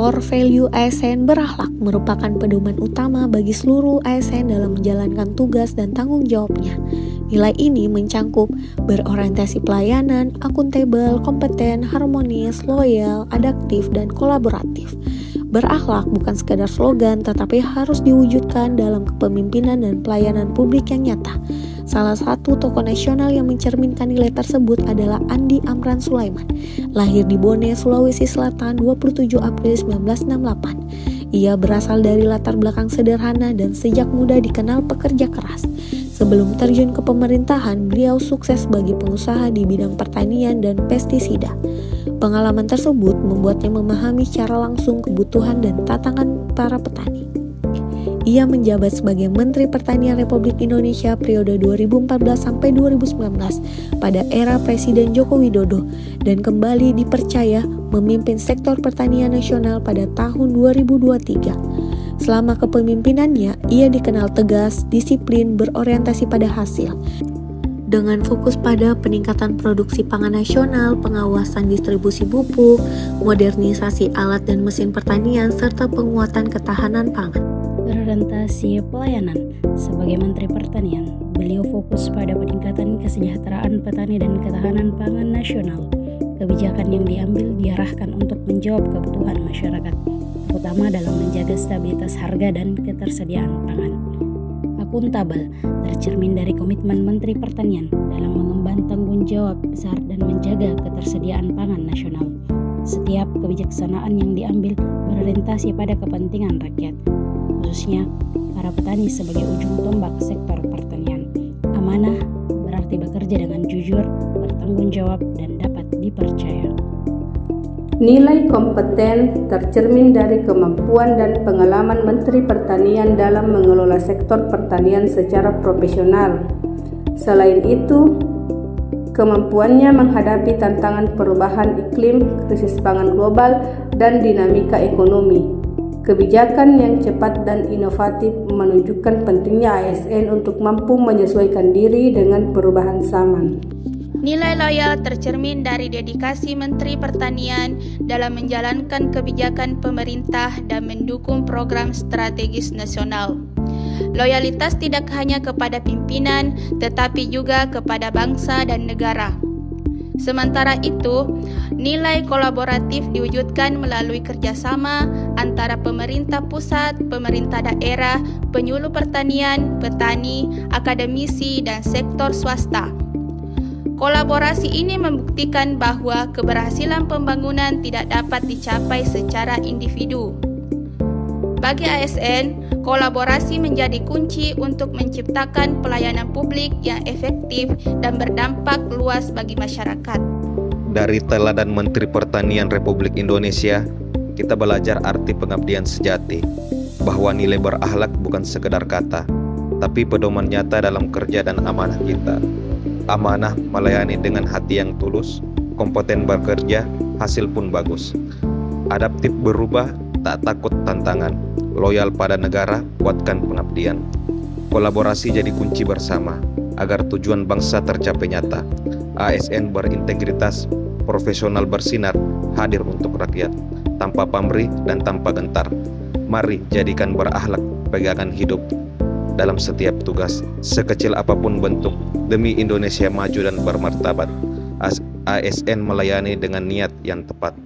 Core value ASN berakhlak merupakan pedoman utama bagi seluruh ASN dalam menjalankan tugas dan tanggung jawabnya. Nilai ini mencangkup berorientasi pelayanan, akuntabel, kompeten, harmonis, loyal, adaptif, dan kolaboratif. Berakhlak bukan sekadar slogan, tetapi harus diwujudkan dalam kepemimpinan dan pelayanan publik yang nyata. Salah satu tokoh nasional yang mencerminkan nilai tersebut adalah Andi Amran Sulaiman, lahir di Bone, Sulawesi Selatan 27 April 1968. Ia berasal dari latar belakang sederhana dan sejak muda dikenal pekerja keras. Sebelum terjun ke pemerintahan, beliau sukses sebagai pengusaha di bidang pertanian dan pestisida. Pengalaman tersebut membuatnya memahami secara langsung kebutuhan dan tantangan para petani. Ia menjabat sebagai Menteri Pertanian Republik Indonesia periode 2014 sampai 2019 pada era Presiden Joko Widodo dan kembali dipercaya memimpin sektor pertanian nasional pada tahun 2023. Selama kepemimpinannya, ia dikenal tegas, disiplin, berorientasi pada hasil. Dengan fokus pada peningkatan produksi pangan nasional, pengawasan distribusi pupuk, modernisasi alat dan mesin pertanian, serta penguatan ketahanan pangan. Berorientasi pelayanan. Sebagai Menteri Pertanian, beliau fokus pada peningkatan kesejahteraan petani dan ketahanan pangan nasional. Kebijakan yang diambil diarahkan untuk menjawab kebutuhan masyarakat, terutama dalam menjaga stabilitas harga dan ketersediaan pangan. Akuntabel tercermin dari komitmen Menteri Pertanian dalam mengemban tanggung jawab besar dan menjaga ketersediaan pangan nasional. Setiap kebijaksanaan yang diambil berorientasi pada kepentingan rakyat, khususnya para petani sebagai ujung tombak sektor pertanian. Amanah berarti bekerja dengan jujur, bertanggung jawab, dan dapat dipercaya. Nilai kompeten tercermin dari kemampuan dan pengalaman Menteri Pertanian dalam mengelola sektor pertanian secara profesional. Selain itu, kemampuannya menghadapi tantangan perubahan iklim, krisis pangan global, dan dinamika ekonomi. Kebijakan yang cepat dan inovatif menunjukkan pentingnya ASN untuk mampu menyesuaikan diri dengan perubahan zaman. Nilai loyal tercermin dari dedikasi Menteri Pertanian dalam menjalankan kebijakan pemerintah dan mendukung program strategis nasional. Loyalitas tidak hanya kepada pimpinan, tetapi juga kepada bangsa dan negara. Sementara itu, nilai kolaboratif diwujudkan melalui kerjasama antara pemerintah pusat, pemerintah daerah, penyuluh pertanian, petani, akademisi, dan sektor swasta. Kolaborasi ini membuktikan bahwa keberhasilan pembangunan tidak dapat dicapai secara individu. Bagi ASN, kolaborasi menjadi kunci untuk menciptakan pelayanan publik yang efektif dan berdampak luas bagi masyarakat. Dari teladan Menteri Pertanian Republik Indonesia, kita belajar arti pengabdian sejati, bahwa nilai berakhlak bukan sekedar kata, tapi pedoman nyata dalam kerja dan amanah kita. Amanah melayani dengan hati yang tulus, kompeten bekerja, hasil pun bagus. Adaptif berubah, tak takut tantangan, loyal pada negara, kuatkan pengabdian. Kolaborasi jadi kunci bersama, agar tujuan bangsa tercapai nyata. ASN berintegritas, profesional bersinar, hadir untuk rakyat, tanpa pamrih dan tanpa gentar. Mari jadikan berakhlak pegangan hidup dalam setiap tugas, sekecil apapun bentuk, demi Indonesia maju dan bermartabat. ASN melayani dengan niat yang tepat.